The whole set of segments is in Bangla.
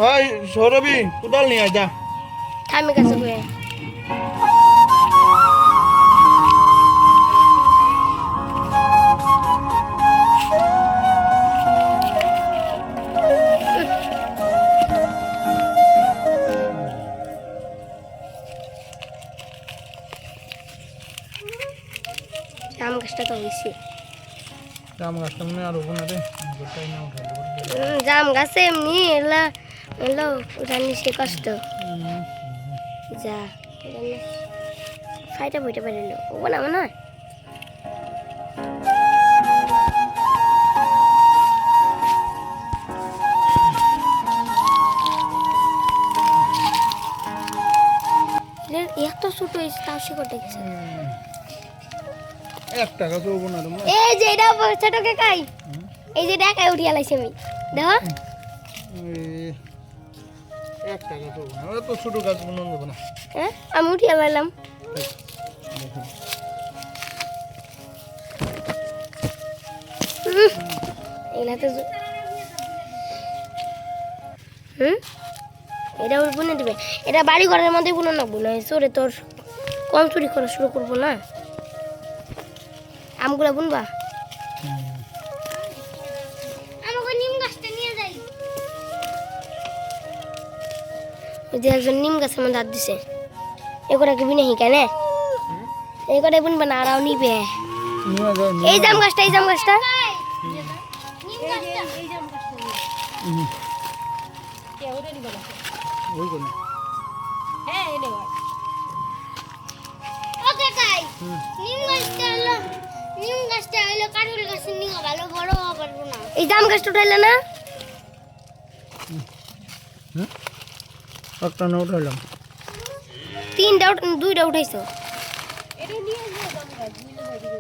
ওই সৌরভী কোদাল নিয়ে আয় যা। থামি কাছে বয়ে জাম গাছটা তো হয়েছে। জাম গাছটা মনে আর হবো না রে, গোটাই না উঠাই জাম গাছে এমনি এলা এলো ওটা নিচে কষ্ট যা ফাইটা বইটা পারিল ও বানাবো না। এত ছোট হয়েছে তাও শিকড় দেখছে। 1 টাকা তো হবো না রে। এই যে এটা ছোটকে খাই, এই যে ঢাকায় উঠিয়ে লাইছি আমি দেখো। 1 টাকা তো হবো না, তো ছোট গাছ মনে হবো না। হ্যাঁ আমি উঠিয়ে লাইলাম। এগুলা তো এটা ওর বুনে দিবে, এটা বাড়ি ঘরের মধ্যে বুনে না বুনে চোরে তোর কম চুরি করা শুরু করবো না। আমগুলা বুনবা আমাকে নিম গাছটা নিয়ে যাই। ওই যে একজন নিম গাছের মধ্যে হাত দিছে, এগুলা কি বিনে কেন এগুলা বুনবা না আরাও নিবে। এই জাম গাছটা এই জাম গাছটা ওই কোন হ্যাঁ এনে ভাই ওকে কাই নিম গাছটা হলো কাঁঠাল গাছের নিগা ভালো বড় হওয়া পারবো না। এই জাম গাছটা উঠাইলে না একটা না উঠাইলাম, 3টা 2টা উঠাইছো। এটা নিয়ে যাও জাম গাছ নিয়ে যাও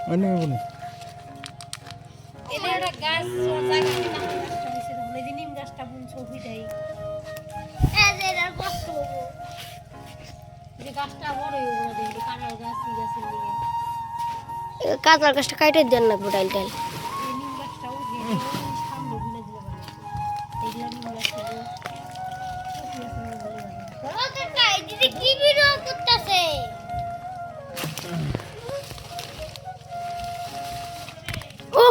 মানে বলি এটা একটা গাছ জায়গা না গাছটা হইছে তখন এই যে নিম গাছটা বুনছো হইতাই এই যে এর কষ্ট হবো যে গাছটা বড় হইবো না দেখি কাঁঠাল গাছ এই গাছের নিয়ে কাঁঠাল গাছটা কাইটে দেন না গোটাইল টাইল এই নিম গাছটা উঠিয়ে সামনে বুনে দিলে ভালো এইগুলা নিম গাছটা ওকে কাই দিদি কি ভিডিও করতেছে ও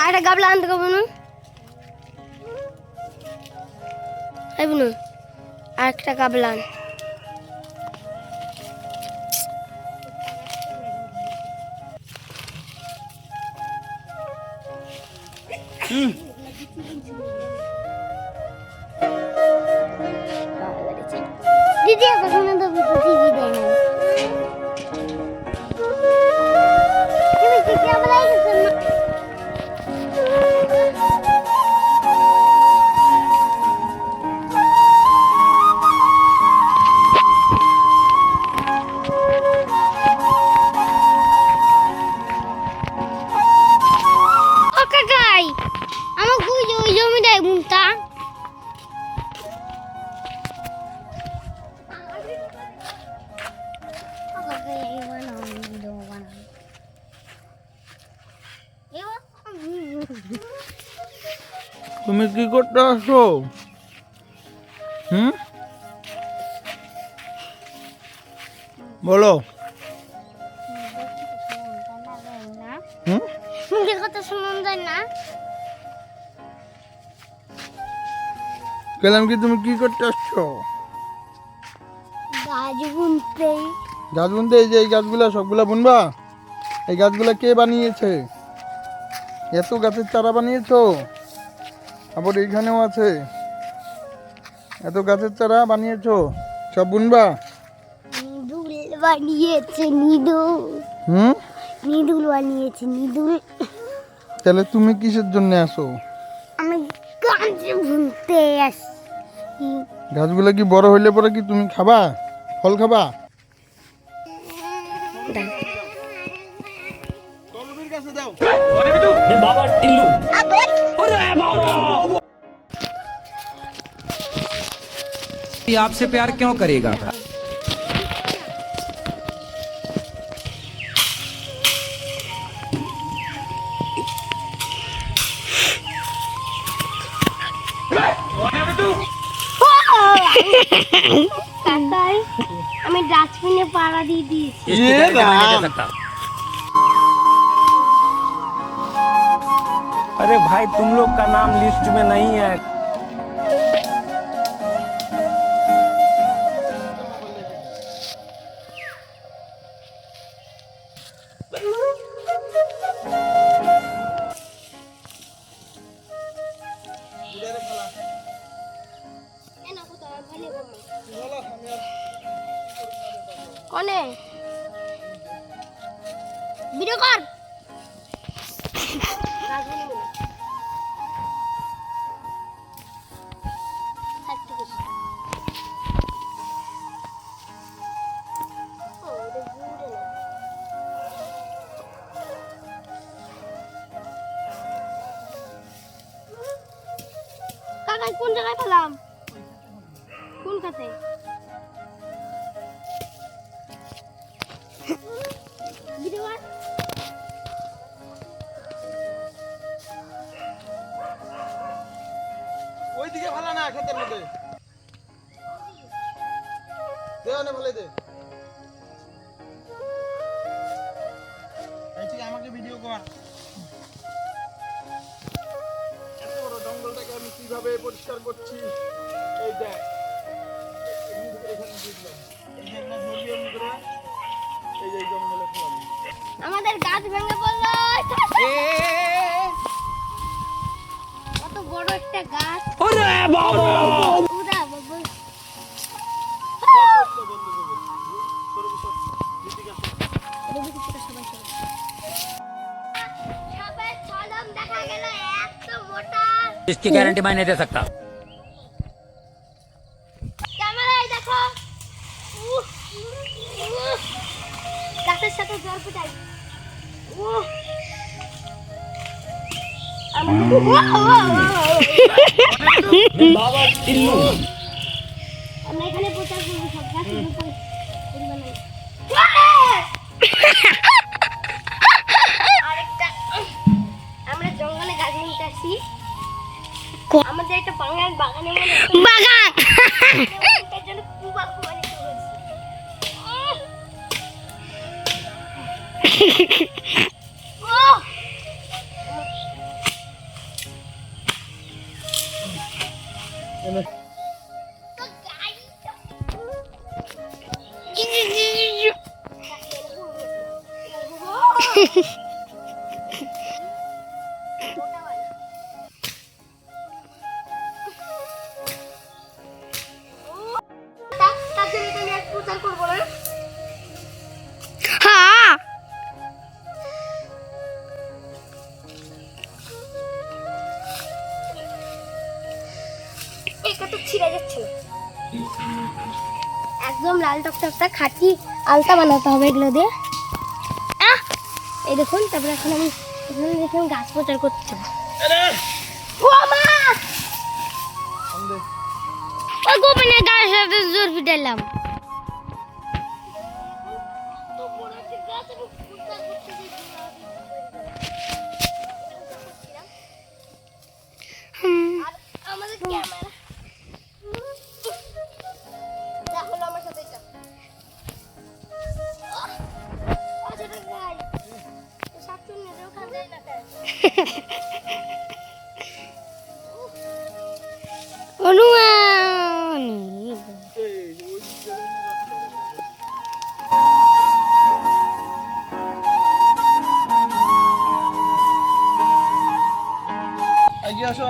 আরে গাবলা আনতে কব না এই বুনু আরেকটা গাবলা আন। দিদি এখন শুনে তো টিভি দেয় না তুমি কি গাবলা আইছো না ও কাকাই আমার কই ওই জমিটাই বুনতা তুমি কি করতে আসো? বলো। কথা শুনুন যায় না গেলাম কি তুমি কি করতে আসছো? গাছ বুনতে। গাছ বুনতে? এই যে এই গাছগুলা সবগুলা বুনবা? এই গাছগুলা কে বানিয়েছে? এত গাছের চারা বানিয়েছো? আবার এইখানেও আছে, এত গাছের চারা বানিয়েছো, সব বুনবা? নিদুল বানিয়েছে নিদুল। নিদুল বানিয়েছে নিদুল। তাহলে তুমি কিসের জন্য আসো? আমি গাছ বুনতে আসি। গাছগুলা কি বড় হইলে পরে কি তুমি খাবা, ফল খাবা? आपसे प्यार क्यों करेगा? কাকাই আমি ডাস্টবিনে পাড়া দিয়ে দিয়েছি। इसकी गारंटी मैं नहीं दे सकता। अरे भाई तुम लोग का नाम लिस्ट में नहीं है। কনে ভিডিও কর কাকা কোন জায়গায় পেলাম কোন কাছে ভিডিও কর ওইদিকে ভালো না ক্ষেতের মধ্যে দে না ফেলে দে এই ঠিক আমাকে ভিডিও কর এত বড় জঙ্গলটাকে আমি কিভাবে পরিষ্কার করছি এই দেখ এখানে দিয়ে দিলাম এই যে একটা ধরবি এমনি করে এই যে এই জঙ্গলে ফেলাম আমাদের গাছ ভেঙে পড়লো কত বড় একটা গাছ ওরে বাবা ওরে বাবা সাপের ছলম দেখা গেল এত মোটা इसकी गारंटी मैं नहीं दे सकता। ক্যামেরায় দেখো গাছের সাথে জল ফুটাই আমরা এখানে প্রচার করবো সব গাছের ব্যাপারে আরেকটা আমরা জঙ্গলে গাছ নিতে আসি আমাদের একটা বাগানের মধ্যে বাগান জন্য কুবা কুবা নিতে হয়েছে প্রচার করবো না এটা তো ছিঁড়ে যাচ্ছে একদম লাল টকটকটা খাঁটি আলতা বানাতে হবে এগুলো দিয়ে এই দেখুন তারপরে এখন আমি এখানে দেখুন গাছ প্রচার করতে যাবো ওই গোপনে গাছের সাথে জোর পিটাইলাম আমাদের ক্যামেরা দেখো আমার সাথে এটা আচ্ছা গাই সাতজন নেও খান যায় না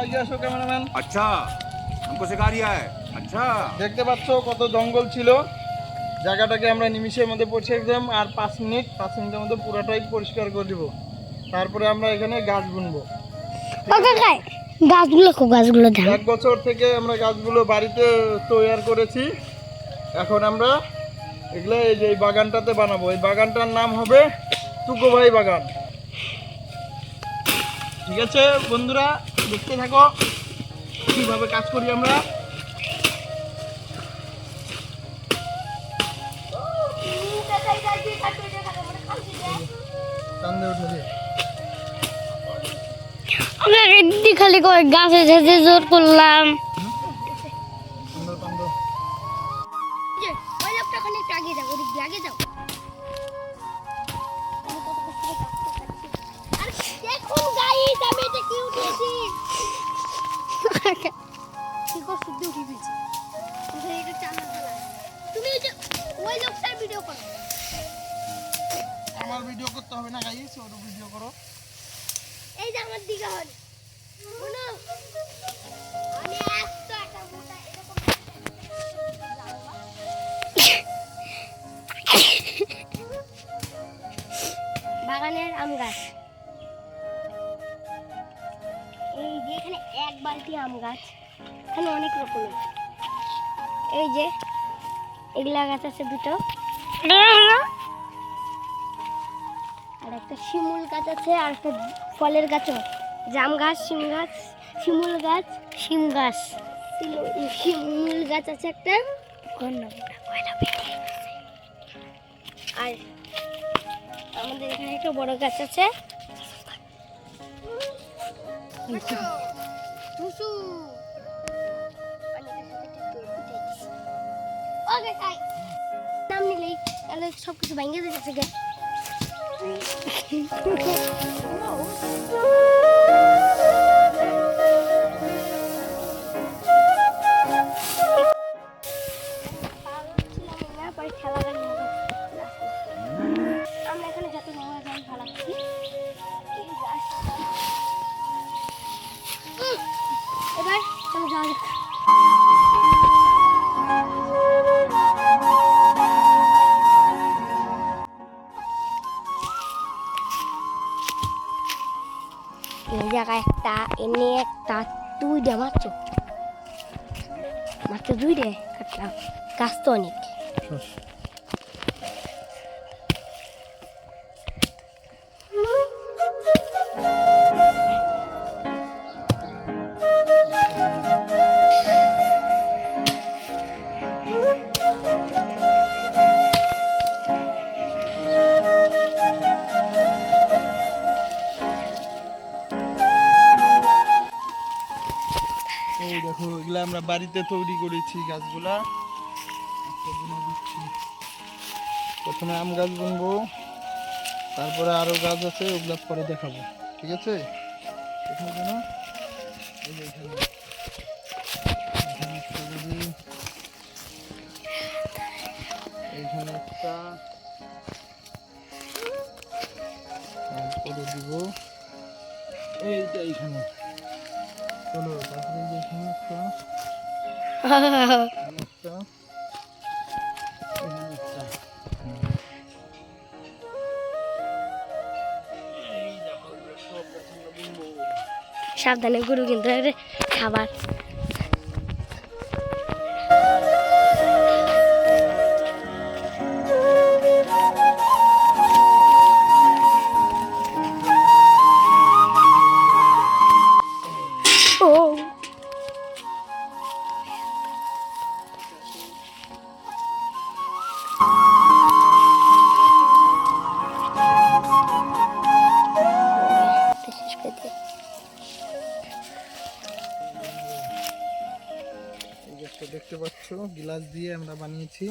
আগে আসো ক্যামেরাম্যান अच्छा हमको सिखा रिया है। अच्छा দেখতে পাচ্ছো কত জঙ্গল ছিল জায়গাটাকে আমরা নিমিষের মধ্যে পরিষ্কার দিলাম আর 5 মিনিটের মধ্যে পুরোটাই পরিষ্কার করে দিব তারপরে আমরা এখানে গাছ বুনবো গাছগুলো 1 বছর থেকে আমরা গাছগুলো বাড়িতে তৈরি করেছি এখন আমরা এগুলো এই যে বাগানটাতে বানাবো এই বাগানটার নাম হবে টুকু ভাই বাগান ঠিক আছে বন্ধুরা দেখতে থাকো কিভাবে কাজ করি আমরা খালি গাছে জোর করলাম কি করছো তুই উঠে গেছি এটা চালা চালা তুমি ওই লোকটার ভিডিও করো আমার ভিডিও করতে হবে না গাইস, ওর ভিডিও করো। এই যে আমার দিকে হল শুনো আমি একটা মোটা এরকম বাগানের আম গাছ, এই যে এখানে এক বালতি আম গাছ, এখানে অনেক রকমের, এই যে এগুলা গাছ আছে দুটো, আর একটা শিমুল গাছ আছে, আর একটা ফলের গাছও, জাম গাছ, শিম গাছ, শিমুল গাছ, শিম গাছ, শিমুল গাছ আছে একটা, আর আমাদের এখানে একটা বড় গাছ আছে। নাম নিলেই তাহলে সবকিছু ভেঙে দিতেছে গে। আমরা এখানে যত নোংরা জল ফেলাচ্ছি এবার চলো যাওয়া যাক। এই জায়গায় একটা এনে একটা দুইটা মাত্র দুইটা কাটলাম, গাছ তো অনেক। এই দেখো এগুলা আমরা বাড়িতে তৈরি করেছি গাছগুলা। আজকে বুনে দিচ্ছি। প্রথমে আম গাছ বুনবো, তারপরে আরো গাছ আছে, ওগুলা পরে দেখাবো, ঠিক আছে? এখানে যেন এই যে এখানে একটা যদি, এইখানে একটা, তারপরে দিব এইটা এইখানে। চলো তারপরে এই যে এখানে একটা, এখানে একটা, এখানে একটা। সাবধানে গরু কিন্তু খাবার। দেখতে পাচ্ছ গ্লাস দিয়ে আমরা বানিয়েছি,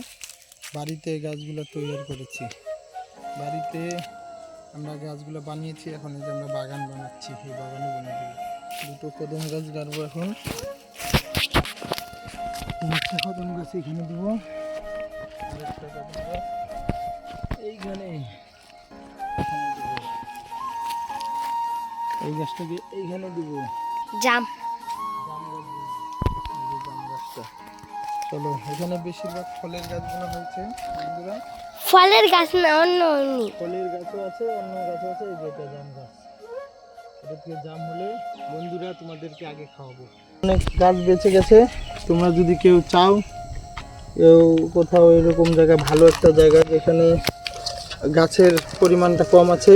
বাড়িতে গাছগুলো তৈরি করেছি, বাড়িতে আমরা গাছগুলো বানিয়েছি। এখন এই যে আমরা বাগান বানাচ্ছি, এই বাগানে বানিয়ে দেবো। দুটো কদম গাছ গাড়বো এখন, একটা কদম গাছ এখানে দেবো, আর একটা কদম গাছ এইখানে, এই গাছটাকে এইখানে দেবো, জাম চলো এখানে বেশিরভাগ ফলের গাছগুলো হয়েছে বন্ধুরা। ফলের গাছ না, অন্য এমনি ফলের গাছও আছে, অন্য গাছও আছে। এই যে এটা জাম গাছ, এটা থেকে জাম হলে বন্ধুরা তোমাদেরকে আগে খাওয়াবো। অনেক গাছ বেঁচে গেছে, তোমরা যদি কেউ চাও, কেউ কোথাও এরকম জায়গা, ভালো একটা জায়গা যেখানে গাছের পরিমাণটা কম আছে,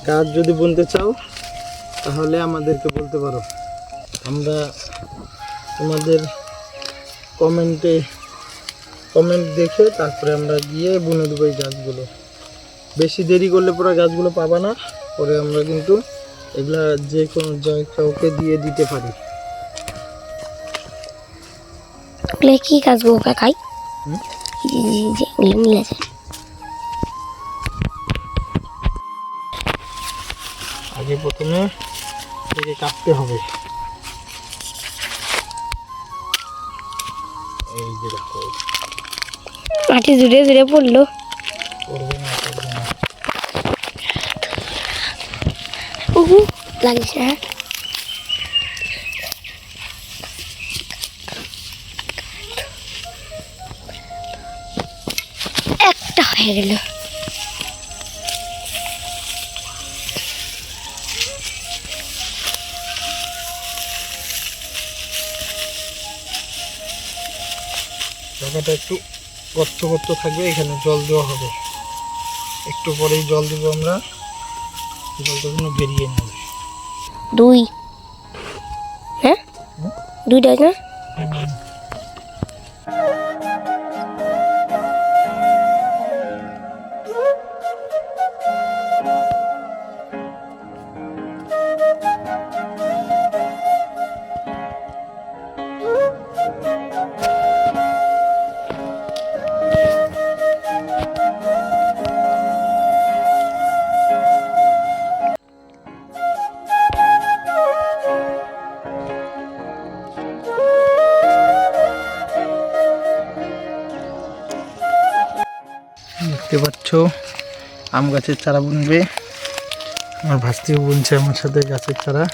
গাছ যদি বুনতে চাও তাহলে আমাদেরকে বলতে পারো। আমরা তোমাদের কমেন্ট দেখে তারপরে আমরা গিয়ে বুনে দেবো এই গাছগুলো। বেশি দেরি করলে পরে গাছগুলো পাবা না, পরে আমরা কিন্তু এগুলা যে কোনো কাউকে দিয়ে দিতে পারি। কি গাছ গো কাকাই? আগে প্রথমে এটাকে কাটতে হবে, যে দেখো মাটি জুড়ে জুড়ে পড়লো। করবে না করবে না। লাগিস না। একটা হয়ে গেল। জায়গাটা একটু গর্ত গর্ত থাকবে, এখানে জল দেওয়া হবে। একটু পরেই জল দেবো আমরা, জলটা যেন বেরিয়ে নেবে। দুই, হ্যাঁ দুইটা না? দেখতে পাচ্ছ আম গাছের চারা বুনবে, আমার ভাস্তিও বুনছে আমার সাথে গাছের চারা।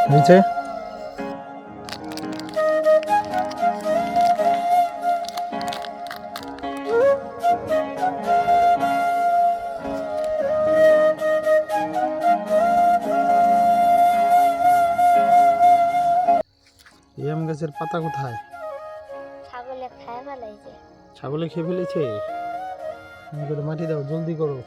হয়েছে এই আম গাছের পাতা কোথায়? ছাগলে খায় ফেলাইছে। ছাগলে খেয়ে ফেলেছে। মাটি দাও, জলদি করো।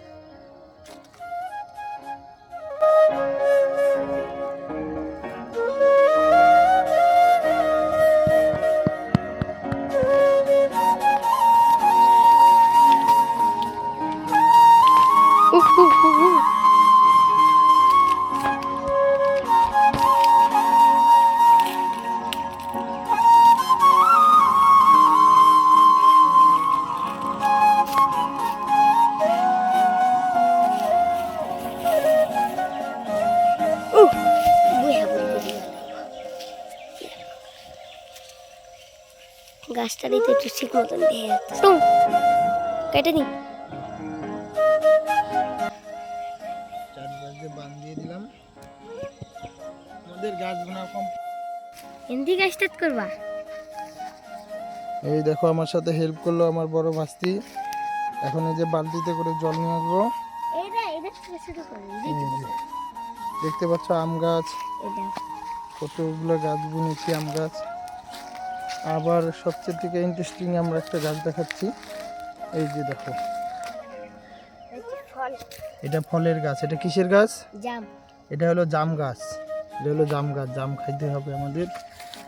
গাছটা দিতে একটু ঠিক মতন দিয়ে কেটে দিন। চারপাশে বাঁধ দিয়ে দিলাম। আমাদের গাছ বোনা কমপ্লিট। হিন্দি গাছ স্টার্ট করবা? এই দেখো আমার সাথে হেল্প করলো আমার বড় ভাস্তি। এখন এই যে বালতিতে করে জল নিয়ে আসবো। দেখতে পাচ্ছ আম গাছ, কতগুলো গাছ বুনেছি আম গাছ। আবার সবচেয়ে থেকে ইন্টারেস্টিং আমরা একটা গাছ দেখাচ্ছি। এই যে দেখো, এটা ফলের গাছ। এটা কিসের গাছ? জাম। এটা হলো জাম গাছ। এটা হলো জাম গাছ, জাম খাইতে হবে আমাদের।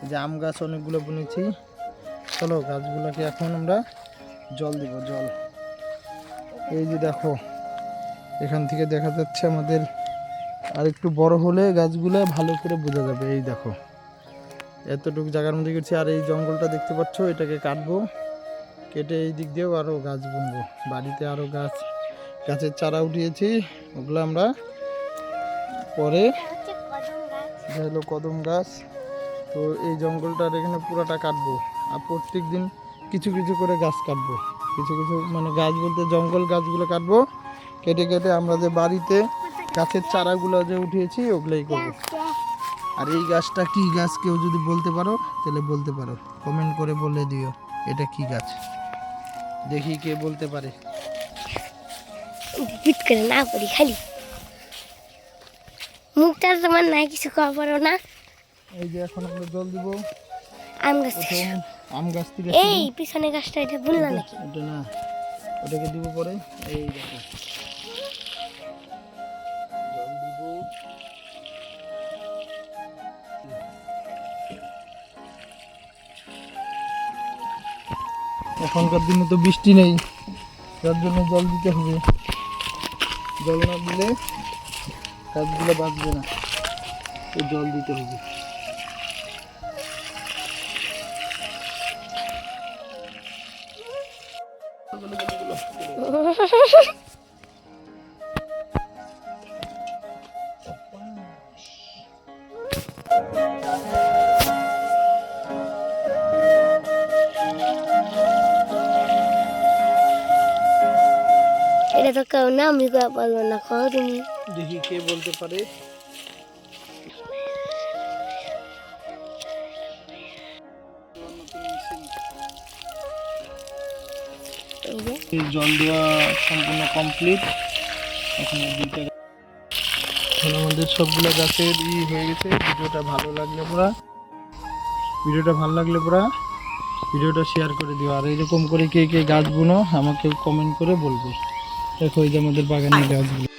যে আম গাছ অনেকগুলো বুনেছি। চলো গাছগুলোকে এখন আমরা জল দিব, জল। এই যে দেখো, এখান থেকে দেখা যাচ্ছে আমাদের। আর একটু বড় হলে গাছগুলো ভালো করে বোঝা যাবে। এই দেখো এতটুকু জায়গার মধ্যে গেছি। আর এই জঙ্গলটা দেখতে পাচ্ছ, এটাকে কাটবো, কেটে এই দিক দিয়েও আরও গাছ বুনবো। বাড়িতে আরও গাছের চারা উঠিয়েছি, ওগুলো আমরা পরে। এটা হলো কদম গাছ। তো এই জঙ্গলটার এখানে পুরোটা কাটবো। আর প্রত্যেক দিন কিছু কিছু করে গাছ কাটবো, কিছু কিছু মানে গাছ বলতে জঙ্গল গাছগুলো কাটবো। কেটে কেটে আমরা যে বাড়িতে গাছের চারাগুলো যে উঠিয়েছি ওগুলোই করবো। আর এই গাছটা কি গাছ কেউ যদি বলতে পারো তাহলে বলতে পারো, কমেন্ট করে বলে দিও এটা কি গাছ, দেখি কে বলতে পারে। পিট করে না পড়ি খালি মুখটা তোমার নাই কিছু খাওয়া পারো না। এই যে এখন আমরা জল দিব। আম গাছ প্রথম আম গাছ থেকে এই পিছনে গাছটা এটা বললা নাকি? এটা না, ওটাকে দিব পরে। এই দেখো জল দিব। এখনকার দিনে তো বৃষ্টি নেই, যার জন্য জল দিতে হবে। জল না দিলে গাছগুলো বাঁচবে না, তো জল দিতে হবে। এটা তো কেউ না আমি পারবো না, খাও তুমি। দেখি কে বলতে পারে। এই যে এই জল দেওয়া সম্পূর্ণ কমপ্লিট। এখন আমাদের সবগুলো গাছের হয়ে গেছে। ভিডিওটা ভালো লাগলে ভিডিওটা শেয়ার করে দিও। আর এরকম করে কে কে গাছ বুনো আমাকে কমেন্ট করে বলবে। দেখো এই যে আমাদের বাগানের গাছগুলো।